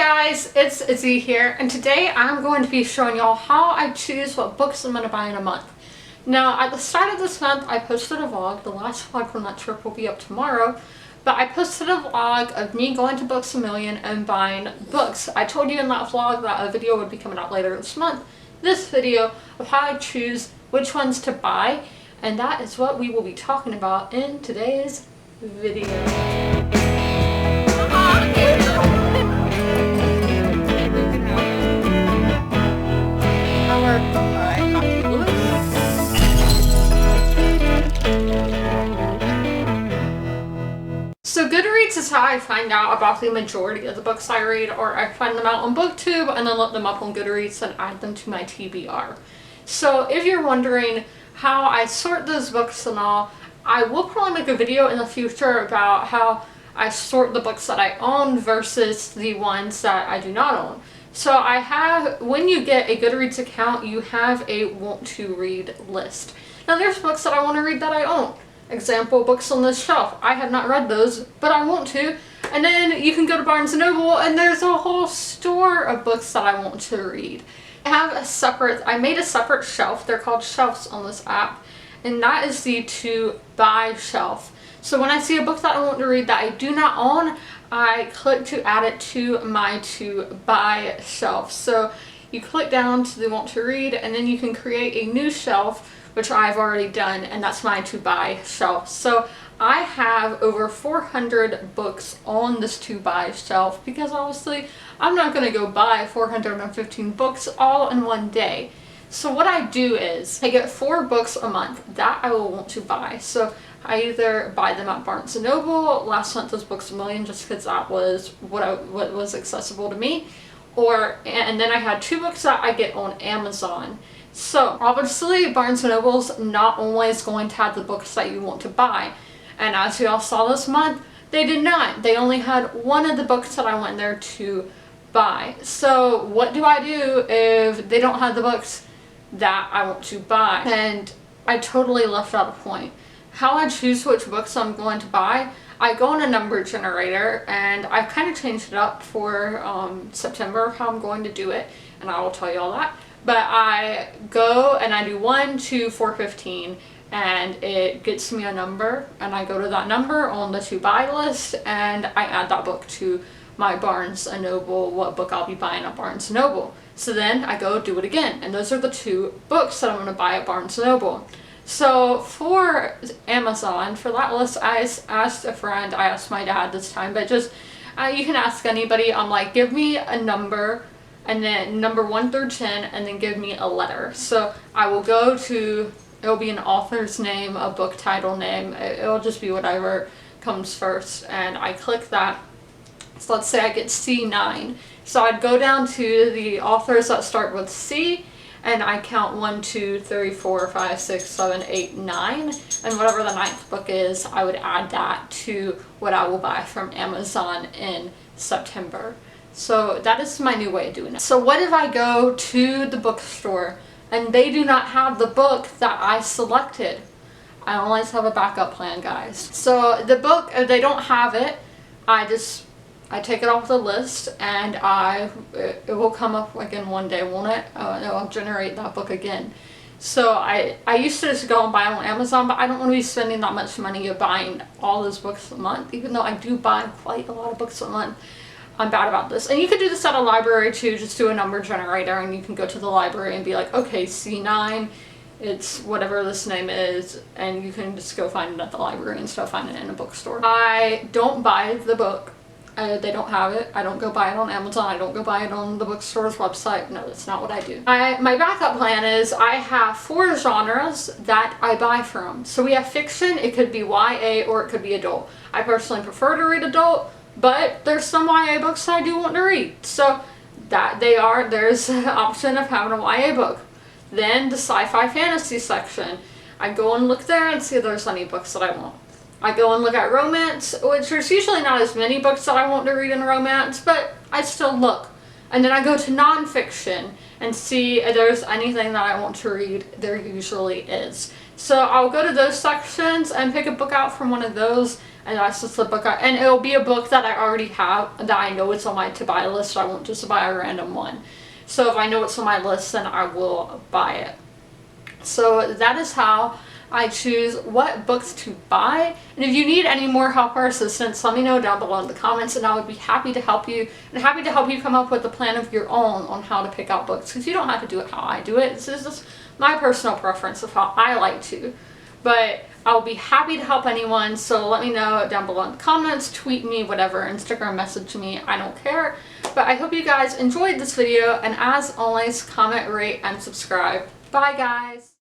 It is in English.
guys, it's Izzy here, and today I'm going to be showing y'all how I choose what books I'm going to buy in a month. Now, at the start of this month, I posted a vlog. The last vlog from that trip will be up tomorrow, but I posted a vlog of me going to Books A Million and buying books. I told you in that vlog that a video would be coming out later this month. This video of how I choose which ones to buy, and that is what we will be talking about in today's video. So Goodreads is how I find out about the majority of the books I read, or I find them out on BookTube and then look them up on Goodreads and add them to my TBR. So if you're wondering how I sort those books and all, I will probably make a video in the future about how I sort the books that I own versus the ones that I do not own. So I have, when you get a Goodreads account, you have a want to read list. Now there's books that I want to read that I own. Example, books on this shelf. I have not read those, but I want to. And then you can go to Barnes & Noble and there's a whole store of books that I want to read. I made a separate shelf. They're called shelves on this app. And that is the to buy shelf. So when I see a book that I want to read that I do not own, I click to add it to my to buy shelf. So you click down to the want to read and then you can create a new shelf, which I've already done, and that's my to buy shelf. So I have over 400 books on this to buy shelf because obviously I'm not going to go buy 415 books all in one day. So what I do is I get 4 books a month that I will want to buy. So I either buy them at Barnes & Noble. Last month was Books A Million just because that was what was accessible to me. And then I had 2 books that I get on Amazon. So obviously Barnes & Noble's not always going to have the books that you want to buy. And as you all saw this month, they did not. They only had one of the books that I went there to buy. So what do I do if they don't have the books that I want to buy? And I totally left out a point. How I choose which books I'm going to buy, I go on a number generator, and I've kind of changed it up for September how I'm going to do it, and I will tell you all that. But I go and I do 1 to 415 and it gets me a number, and I go to that number on the to buy list and I add that book to my Barnes & Noble, what book I'll be buying at Barnes & Noble. So then I go do it again, and those are the 2 books that I'm going to buy at Barnes & Noble. So for Amazon, for that list, I asked a friend, I asked my dad this time, but just, you can ask anybody. I'm like, give me a number, and then number 1 through 10, and then give me a letter. So I will go to, it'll be an author's name, a book title name, it'll just be whatever comes first, and I click that. So let's say I get C9. So I'd go down to the authors that start with C, and I count 1, 2, 3, 4, 5, 6, 7, 8, 9, and whatever the 9th book is, I would add that to what I will buy from Amazon in September. So that is my new way of doing it. So what if I go to the bookstore and they do not have the book that I selected? I always have a backup plan, guys. So the book, if they don't have it, I take it off the list, and it will come up again one day, won't it? It'll generate that book again. So I used to just go and buy them on Amazon, but I don't want to be spending that much money buying all those books a month, even though I do buy quite a lot of books a month. I'm bad about this. And you could do this at a library too, just do a number generator, and you can go to the library and be like, okay, C9, it's whatever this name is, and you can just go find it at the library instead of finding it in a bookstore. I don't buy the book. They don't have it. I don't go buy it on Amazon. I don't go buy it on the bookstore's website. No, that's not what I do. My backup plan is I have 4 genres that I buy from. So we have fiction. It could be YA or it could be adult. I personally prefer to read adult, but there's some YA books I do want to read. So there's an option of having a YA book. Then the sci-fi fantasy section. I go and look there and see if there's any books that I want. I go and look at romance, which there's usually not as many books that I want to read in romance, but I still look. And then I go to nonfiction and see if there's anything that I want to read. There usually is. So I'll go to those sections and pick a book out from one of those and that's just the book and it'll be a book that I already have, that I know it's on my to buy list, so I won't just buy a random one. So if I know it's on my list, then I will buy it. So that is how I choose what books to buy. And if you need any more help or assistance, let me know down below in the comments, and I would be happy to help you, and happy to help you come up with a plan of your own on how to pick out books, because you don't have to do it how I do it. This is just my personal preference of how I like to. But I'll be happy to help anyone, so let me know down below in the comments, tweet me, whatever, Instagram message me, I don't care. But I hope you guys enjoyed this video, and as always, comment, rate, and subscribe. Bye guys!